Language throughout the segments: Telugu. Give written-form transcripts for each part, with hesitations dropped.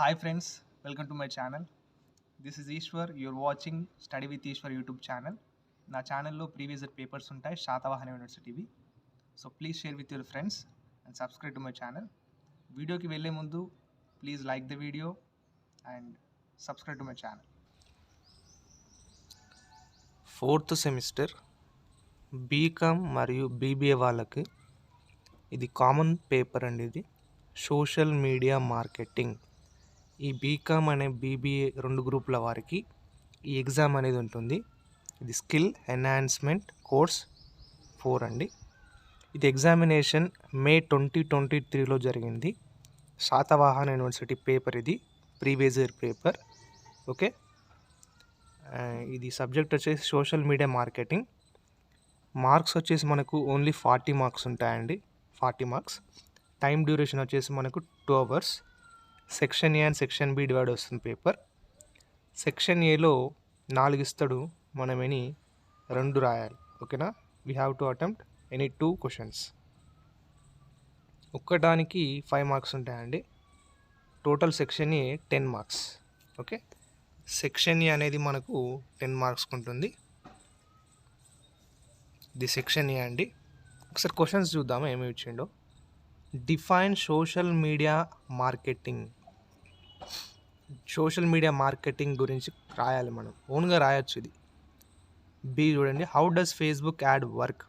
Hi friends, welcome to my channel. This is Ishwar. You're watching Study with Ishwar YouTube channel. నా ఛానల్లో ప్రీవియస్ ఇయర్ పేపర్స్ ఉంటాయి శాతవాహన యూనివర్సిటీవి. So please share with your friends and subscribe to my channel. వీడియోకి వెళ్ళే ముందు please like the video and subscribe to my channel. 4th semester BCom మరియు బీబీఏ వాళ్ళకి ఇది కామన్ పేపర్ అండి. ఇది సోషల్ మీడియా మార్కెటింగ్. ఈ బీకామ్ అనే బీబీఏ 2 గ్రూపుల వారికి ఈ ఎగ్జామ్ అనేది ఉంటుంది. ఇది స్కిల్ ఎన్హాన్స్మెంట్ కోర్స్ 4 అండి. ఇది ఎగ్జామినేషన్ మే 2023లో జరిగింది. శాతవాహన యూనివర్సిటీ పేపర్, ఇది ప్రీవియస్ ఇయర్ పేపర్. ఓకే, ఇది సబ్జెక్ట్ వచ్చేసి సోషల్ మీడియా మార్కెటింగ్. మార్క్స్ వచ్చేసి మనకు ఓన్లీ 40 మార్క్స్ ఉంటాయండి. 40 మార్క్స్. టైం డ్యూరేషన్ వచ్చేసి మనకు 2 hours. Section A and section B divide వస్తుంది పేపర్. సెక్షన్ ఏలో 4 ఇస్తాడు, మనం 2 రాయాలి. ఓకేనా, we have to attempt any 2 questions. ఒక్కటానికి 5 మార్క్స్ ఉంటాయండి. Total section A 10 marks. Okay, section A అనేది మనకు 10 మార్క్స్కి ఉంటుంది. ఇది సెక్షన్ ఏ అండి. ఒకసారి క్వశ్చన్స్ చూద్దాము ఏమి ఇచ్చిండో. Define social media marketing. Social media marketing గురించి రాయాలి, మనం ఓన్గా రాయొచ్చు. ఇది బి చూడండి, how does Facebook ad work.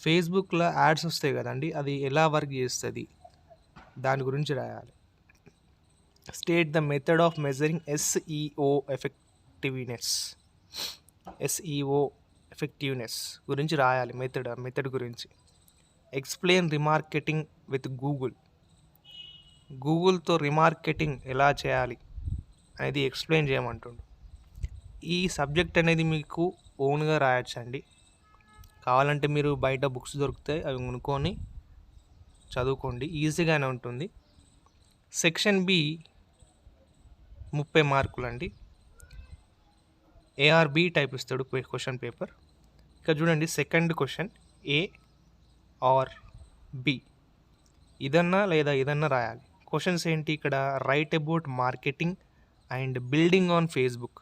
ఫేస్బుక్లో యాడ్స్ వస్తాయి కదండి, అది ఎలా వర్క్ చేస్తుంది దాని గురించి రాయాలి. State the method of measuring SEO effectiveness. SEO effectiveness గురించి రాయాలి, మెథడ్ గురించి. Explain remarketing with Google. గూగుల్తో రిమార్కెటింగ్ ఎలా చేయాలి అనేది ఎక్స్ప్లెయిన్ చేయమంటుండు. ఈ సబ్జెక్ట్ అనేది మీకు ఓన్గా రాయొచ్చండి. కావాలంటే మీరు బయట బుక్స్ దొరుకుతాయి, అవి కొనుక్కొని చదువుకోండి, ఈజీగానే ఉంటుంది. సెక్షన్ బి 30 మార్కులు అండి. ఏఆర్బి టైప్ ఇస్తాడు క్వశ్చన్ పేపర్. ఇక్కడ చూడండి, second question A or B, ఇదన్నా లేదా ఇదన్నా రాయాలి. క్వశ్చన్స్ ఏంటి ఇక్కడ? Write about marketing and building on Facebook.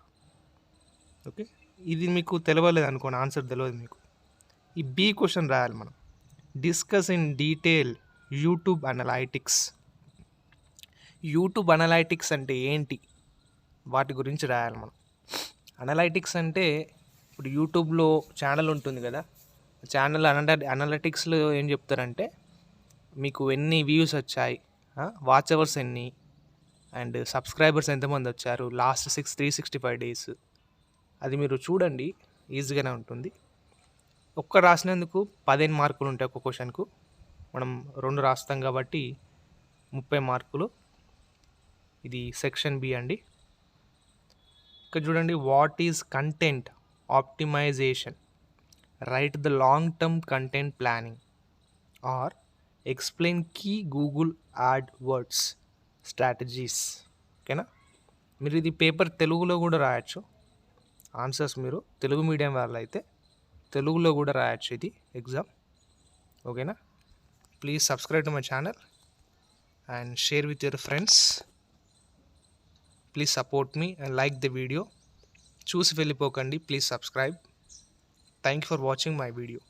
Okay, ఇది మీకు తెలియలేదు అనుకోండి, ఆన్సర్ తెలియదు మీకు. ఈ బి క్వశ్చన్ రాయాలి మనం. Discuss in detail YouTube analytics. YouTube analytics అంటే ఏంటి, వాటి గురించి రాయాలి మనం. అనలైటిక్స్ అంటే ఇప్పుడు యూట్యూబ్లో ఛానల్ ఉంటుంది కదా, ఛానల్ అనలైటిక్స్లో ఏం చెప్తారంటే మీకు ఎన్ని వ్యూస్ వచ్చాయి, వాచ్ అవర్స్ ఎన్ని, అండ్ సబ్స్క్రైబర్స్ ఎంతమంది వచ్చారు లాస్ట్ 365 డేస్. అది మీరు చూడండి, ఈజీగానే ఉంటుంది. ఒక్క రాసినందుకు 15 మార్కులు ఉంటాయి ఒక్క క్వశ్చన్కు. మనం 2 రాస్తాం కాబట్టి 30 మార్కులు. ఇది సెక్షన్ బి అండి. ఇక్కడ చూడండి, what is content optimisation. Write the long term content planning or explain key Google AdWords strategies. ఓకేనా, మీరు ఇది పేపర్ తెలుగులో కూడా రాయొచ్చు. ఆన్సర్స్ మీరు తెలుగు మీడియం వాళ్ళు అయితే తెలుగులో కూడా రాయొచ్చు ఇది ఎగ్జామ్. ఓకేనా, please subscribe to my channel and share with your friends. Please support me and like the video. చూసి వెళ్ళిపోకండి, please subscribe. Thank you for watching my video.